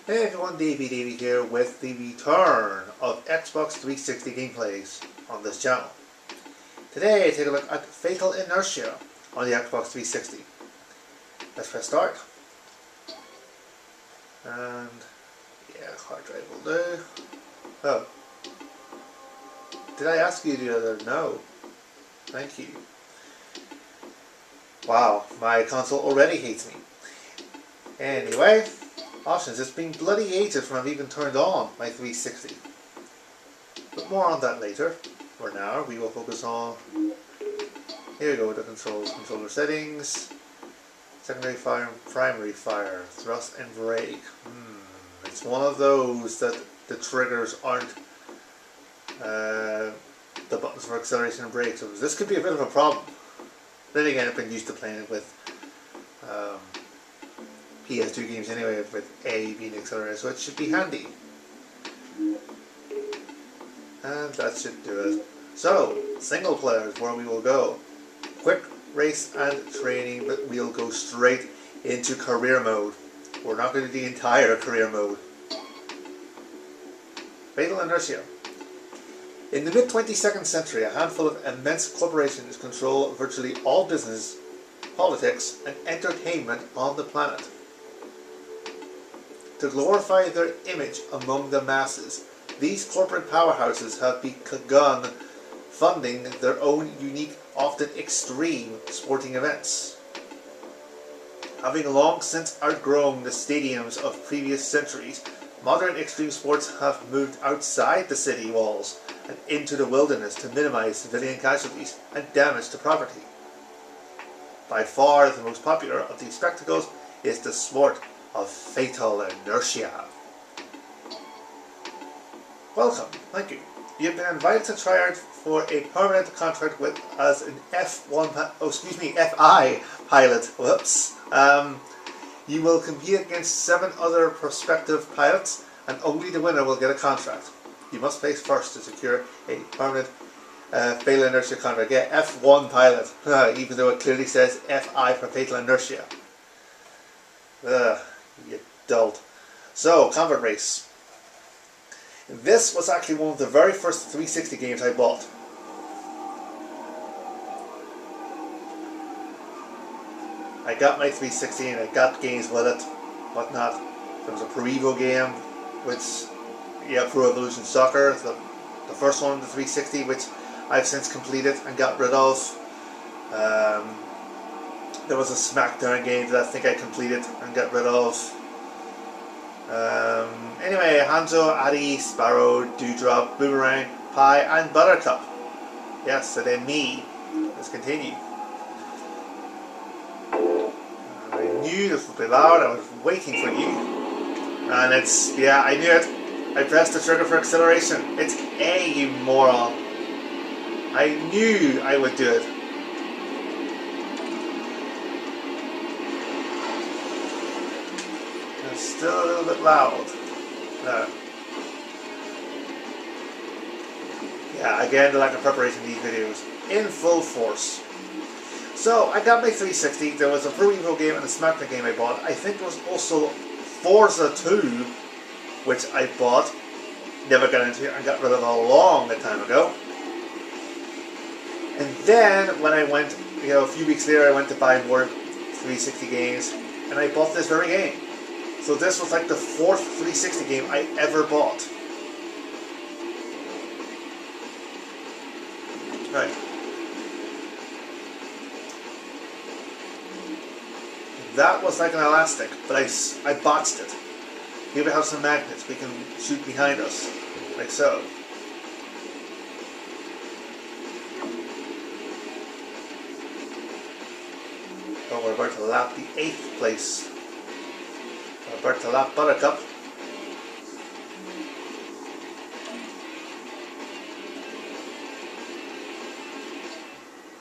Hey everyone, Davey here with the return of Xbox 360 gameplays on this channel. Today I take a look at Fatal Inertia on the Xbox 360. Let's press start. And yeah, hard drive will do. Oh. Did I ask you the other? No. Thank you. Wow, my console already hates me. Anyway, options. It's been bloody ages from I've even turned on my 360. But more on that later. For now, we will focus on, here we go, the controls. Controller settings, secondary fire and primary fire, thrust and brake. It's one of those that the triggers aren't the buttons for acceleration and brake, so this could be a bit of a problem. Then again, I've been used to playing it with PS2 games anyway, with A being the accelerator, so it should be handy. And that should do it. So, single player is where we will go. Quick race and training, but we'll go straight into career mode. We're not going to do the entire career mode. Fatal Inertia. In the mid-22nd century, a handful of immense corporations control virtually all business, politics, and entertainment on the planet. To glorify their image among the masses, these corporate powerhouses have begun funding their own unique, often extreme, sporting events. Having long since outgrown the stadiums of previous centuries, modern extreme sports have moved outside the city walls and into the wilderness to minimize civilian casualties and damage to property. By far the most popular of these spectacles is the sport of Fatal Inertia. Welcome, thank you. You've been invited to try out for a permanent contract with as an FI pilot. Whoops. You will compete against 7 other prospective pilots, and only the winner will get a contract. You must place first to secure a permanent Fatal Inertia contract. Yeah, F1 pilot, even though it clearly says FI for Fatal Inertia. You dolt. So, combat race. This was actually one of the very first 360 games I bought. I got my 360 and I got games with it, whatnot. There was a Pro Evo game, which, yeah, Pro Evolution Soccer, the first one, the 360, which I've since completed and got rid of. There was a SmackDown game that I think I completed and got rid of. Anyway, Hanzo, Addy, Sparrow, Dewdrop, Boomerang, Pie, and Buttercup. Yes, so then me. Let's continue. I knew this would be loud. I was waiting for you. And it's, yeah, I knew it. I pressed the trigger for acceleration. It's A, you moron. I knew I would do it. It's still a little bit loud. No. Yeah, again, the lack of preparation in these videos. In full force. So, I got my 360. There was a Pro Evo game and a SmackDown game I bought. I think there was also Forza 2, which I bought. Never got into it and got rid of a long time ago. And then, when I went, a few weeks later, I went to buy more 360 games, and I bought this very game. So this was like the 4th 360 game I ever bought. Right. That was like an elastic, but I botched it. Here we have some magnets we can shoot behind us, like so. Oh, we're about to lap the 8th place. We're about to lap Buttercup.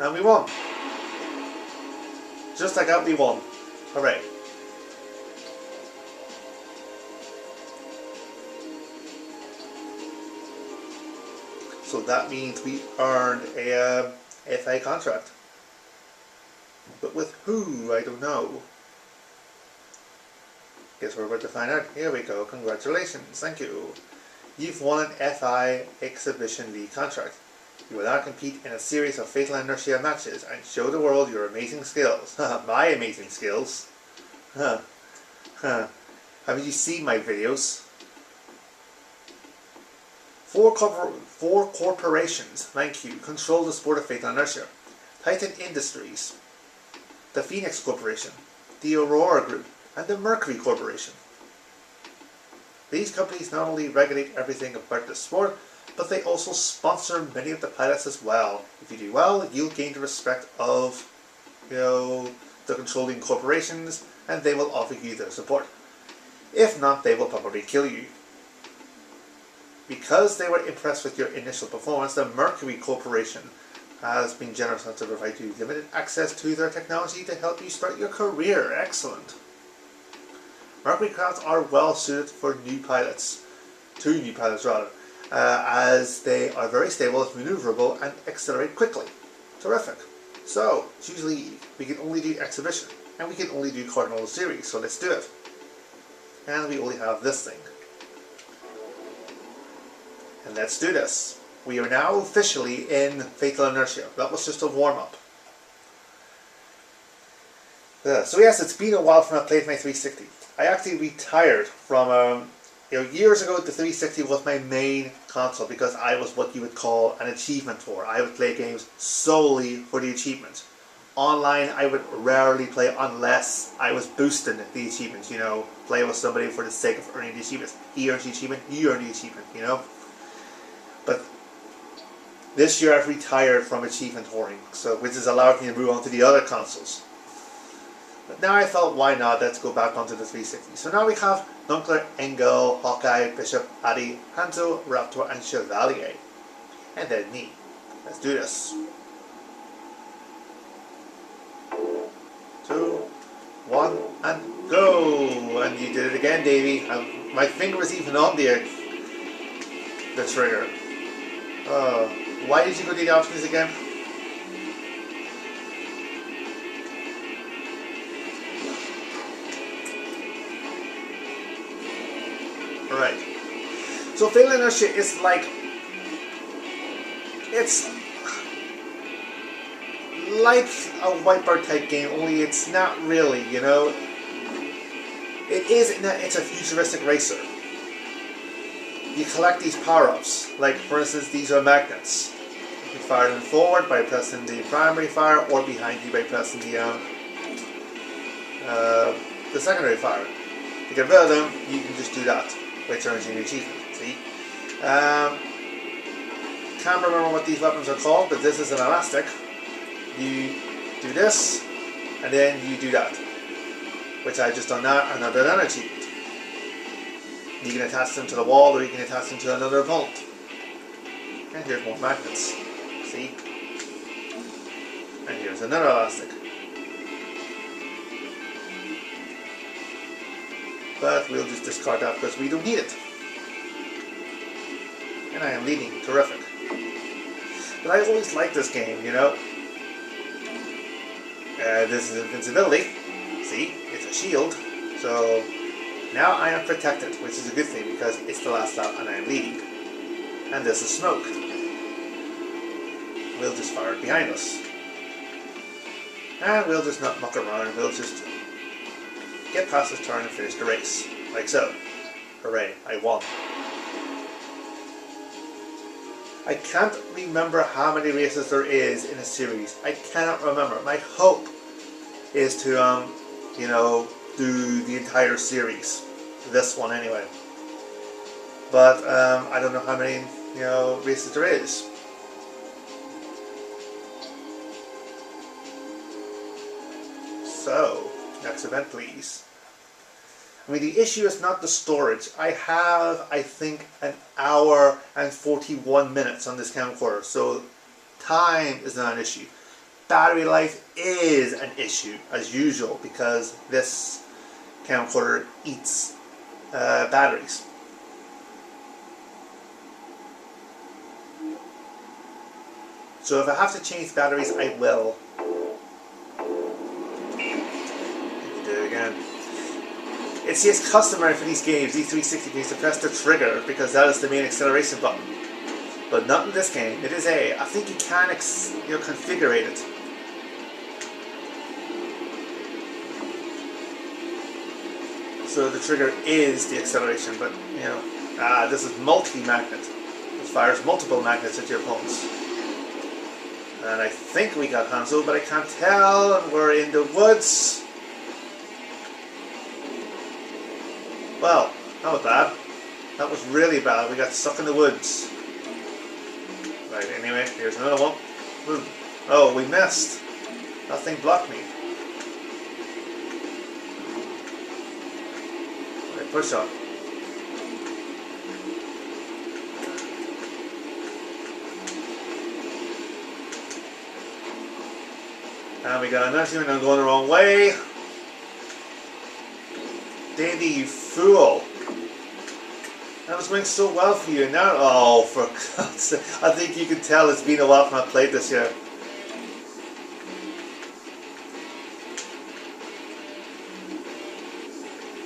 And we won. Just like that, we won. Hooray. So that means we earned a FA contract. But with who, I don't know. Guess we're about to find out. Here we go. Congratulations. Thank you. You've won an FI Exhibition League contract. You will now compete in a series of Fatal Inertia matches and show the world your amazing skills. My amazing skills. Haven't you seen my videos? Four corporations, thank you, control the sport of Fatal Inertia. Titan Industries, the Phoenix Corporation, the Aurora Group, and the Mercury Corporation. These companies not only regulate everything about the sport, but they also sponsor many of the pilots as well. If you do well, you'll gain the respect of, the controlling corporations, and they will offer you their support. If not, they will probably kill you. Because they were impressed with your initial performance, the Mercury Corporation has been generous enough to provide you limited access to their technology to help you start your career. Excellent. Mercury crafts are well suited for new pilots, to new pilots rather, as they are very stable, maneuverable, and accelerate quickly. Terrific. So, choose League. We can only do Exhibition, and we can only do Cardinal Series, so let's do it. And we only have this thing. And let's do this. We are now officially in Fatal Inertia. That was just a warm-up. So yes, it's been a while since I played my 360. I actually retired from, years ago the 360 was my main console because I was what you would call an achievement whore. I would play games solely for the achievement. Online, I would rarely play unless I was boosting the achievements, play with somebody for the sake of earning the achievements. He earns the achievement, you earn the achievement, But this year I've retired from achievement whoring, which has allowed me to move on to the other consoles. But now I felt, why not? Let's go back onto the 360. So now we have Nuncler, Engel, Hawkeye, Bishop, Addy, Hanzo, Raptor, and Chevalier. And then me. Let's do this. 2, 1, and go! And you did it again, Davey. My finger was even on the trigger. Why did you go to the options again? Alright. So Fatal Inertia is it's like a Wipeout type game, only it's not really, It is in that it's a futuristic racer. You collect these power-ups, like for instance these are magnets. You can fire them forward by pressing the primary fire, or behind you by pressing the secondary fire. To get rid of them, you can just do that, which earns you an achievement. See? Can't remember what these weapons are called, but this is an elastic. You do this, and then you do that, which I just done that, and I've done an achievement. You can attach them to the wall, or you can attach them to another opponent. And here's more magnets. See? And here's another elastic. But we'll just discard that because we don't need it. And I am leading. Terrific. But I always liked this game, This is invincibility. See? It's a shield. So now I am protected, which is a good thing because it's the last lap and I am leading. And this is smoke. We'll just fire it behind us. And we'll just not muck around, we'll just get past this turn and finish the race. Like so. Hooray, I won. I can't remember how many races there is in a series. I cannot remember. My hope is to, do the entire series. This one anyway. But I don't know how many, races there is. So, next event please. I mean, the issue is not the storage. I have, I think, an hour and 41 minutes on this camcorder, so time is not an issue. Battery life is an issue, as usual, because this camcorder eats batteries. So if I have to change batteries, I will. Do it again. It says customary for these games, these 360 games, to press the trigger because that is the main acceleration button. But not in this game. It is A. I think you can configure it. So the trigger is the acceleration, but this is multi-magnet. It fires multiple magnets at your opponents. And I think we got Hansel, but I can't tell, and we're in the woods. Well, that was bad. That was really bad. We got stuck in the woods. Right, anyway, here's another one. Ooh. Oh, we missed. That thing blocked me. Right, push on. And we got another one. I'm going the wrong way. Davey, you fool. That was going so well for you. Now, oh, for God's sake. I think you can tell it's been a while since I played this year.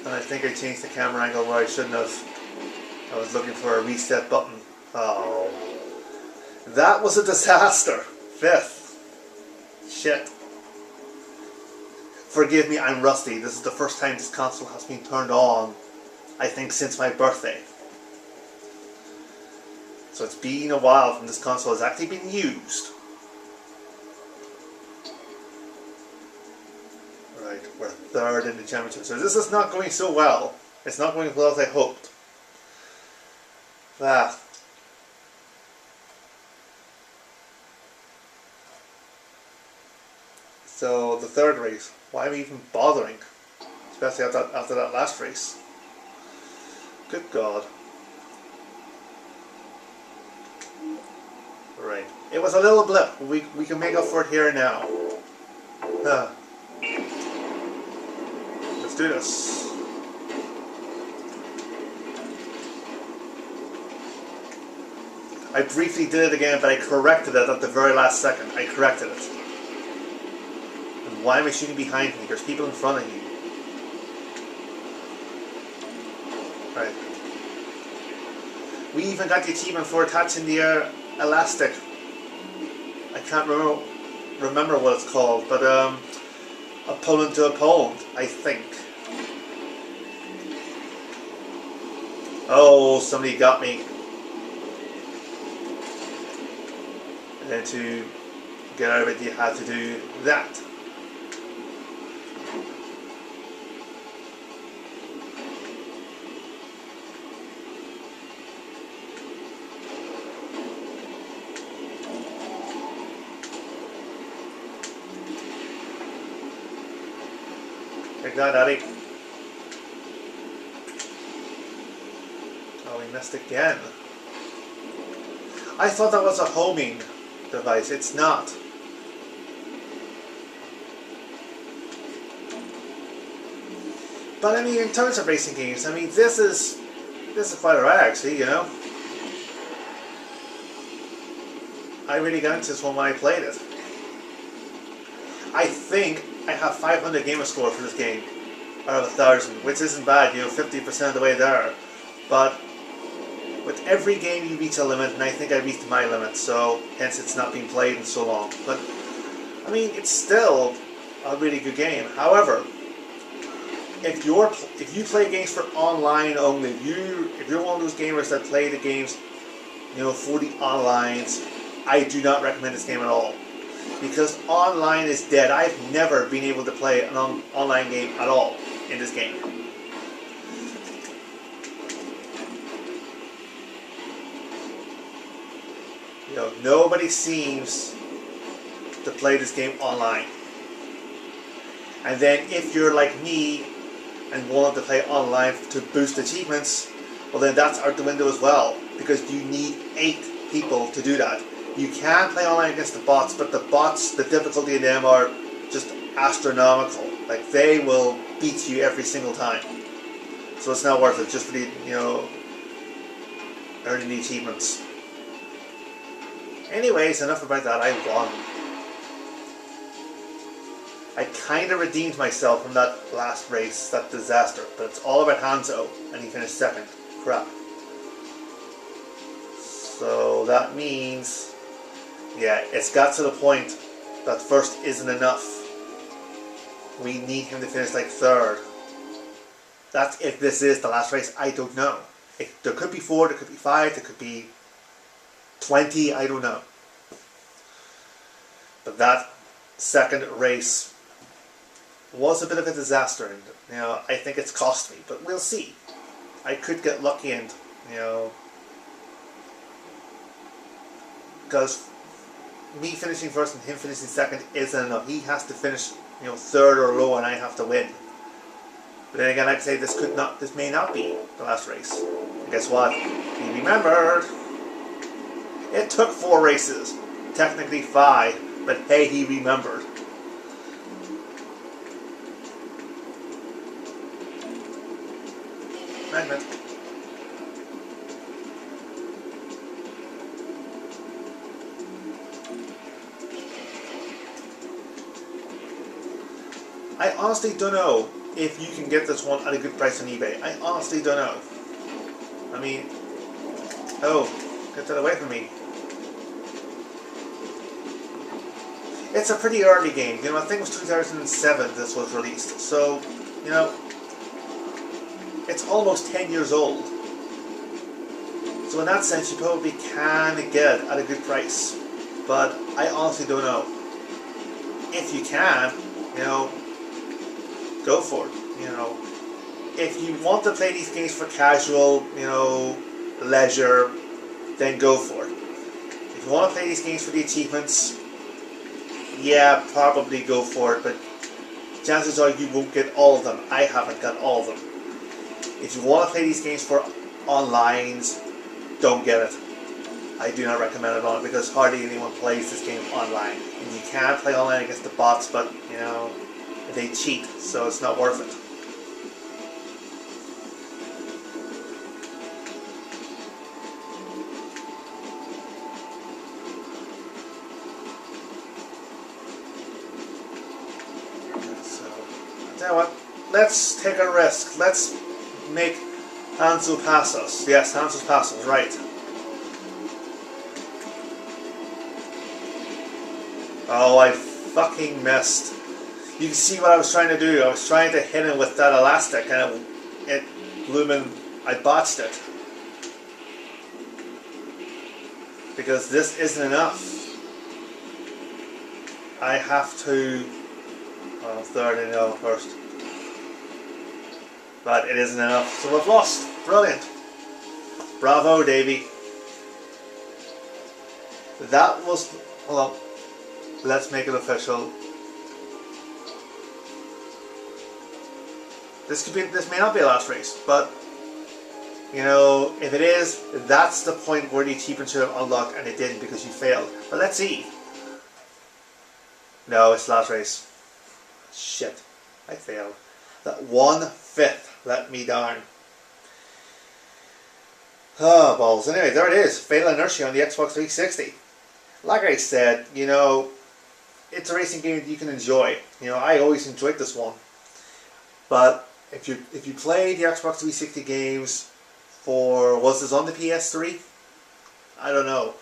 And I think I changed the camera angle where I shouldn't have. I was looking for a reset button. Oh. That was a disaster. 5th. Shit. Forgive me, I'm rusty. This is the first time this console has been turned on, I think, since my birthday. So it's been a while from this console has actually been used. Right, we're 3rd in the championship. So this is not going so well. It's not going as well as I hoped. Ah. So the 3rd race. Why am I even bothering? Especially after that last race. Good God. Right. It was a little blip. We can make up for it here and now. Let's do this. I briefly did it again, but I corrected it at the very last second. I corrected it. And why am I shooting behind me? There's people in front of you. Right. We even got the achievement for attaching the elastic. I can't remember what it's called, but opponent to opponent, I think. Oh, somebody got me. And then to get out of it, you have to do that. Take that, Addy. Oh, we missed again. I thought that was a homing device. It's not. But I mean, in terms of racing games, I mean, this is quite alright actually, you know. I really got into this one when I played it. I think I have 500 gamer score for this game out of 1,000, which isn't bad, you know, 50% of the way there. But with every game you reach a limit, and I think I reached my limit, so hence it's not been played in so long. But I mean, it's still a really good game. However, if you play games for online only, if you're one of those gamers that play the games, you know, for the onlines, I do not recommend this game at all. Because online is dead. I've never been able to play an online game at all in this game. You know, nobody seems to play this game online. And then if you're like me and want to play online to boost achievements, well then that's out the window as well. Because you need 8 people to do that. You can play online against the bots, but the bots, the difficulty in them are just astronomical. Like, they will beat you every single time. So it's not worth it, just for the, you know, earning the achievements. Anyways, enough about that, I won. I kind of redeemed myself from that last race, that disaster. But it's all about Hanzo, and he finished second. Crap. So that means, yeah, it's got to the point that first isn't enough. We need him to finish like third. That's if this is the last race. I don't know. There could be 4, there could be 5, there could be 20, I don't know. But that second race was a bit of a disaster, and I think it's cost me, but we'll see. I could get lucky, and because me finishing first and him finishing second isn't enough. He has to finish third or low, and I have to win. But then again, I'd say this may not be the last race. And guess what? He remembered. It took 4 races, technically 5, but hey, he remembered. Magnet. I honestly don't know if you can get this one at a good price on eBay. I honestly don't know. I mean, oh, get that away from me. It's a pretty early game. I think it was 2007 this was released. So, it's almost 10 years old. So in that sense, you probably can get it at a good price. But I honestly don't know. If you can, go for it. If you want to play these games for casual, leisure, then go for it. If you want to play these games for the achievements, yeah, probably go for it, but chances are you won't get all of them. I haven't got all of them. If you want to play these games for onlines, don't get it. I do not recommend it on it because hardly anyone plays this game online. And you can play online against the bots, but they cheat, so it's not worth it. Tell you what, let's take a risk. Let's make Hanzo pass us. Yes, Hanzo's pass us, right. Oh, I fucking missed. You can see what I was trying to do. I was trying to hit him with that elastic, and it blooming, I botched it. Because this isn't enough. I have to... well, third and first. But it isn't enough. So we've lost. Brilliant. Bravo, Davey. That was... well, let's make it official. This may not be a last race, but if it is, that's the point where the achievement should have unlocked, and it didn't because you failed. But let's see. No, it's the last race. Shit, I failed. That 1/5 let me down. Oh, balls. Anyway, there it is. Fatal Inertia on the Xbox 360. Like I said, it's a racing game that you can enjoy. I always enjoyed this one. But if you play the Xbox 360 games was this on the PS3? I don't know.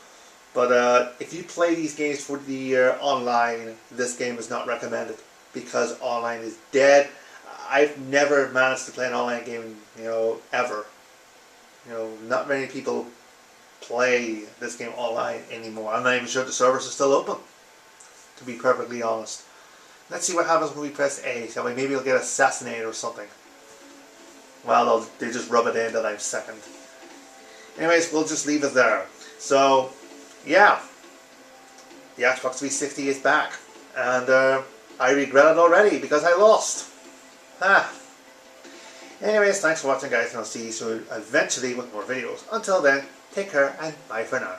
But if you play these games for the online, this game is not recommended because online is dead. I've never managed to play an online game, ever. Not many people play this game online anymore. I'm not even sure the servers are still open, to be perfectly honest. Let's see what happens when we press A. Shall we? Maybe we'll get assassinated or something. Well, they just rub it in that I'm second. Anyways, we'll just leave it there. So, yeah. The Xbox 360 is back. And I regret it already because I lost. Anyways, thanks for watching, guys, and I'll see you soon eventually with more videos. Until then, take care and bye for now.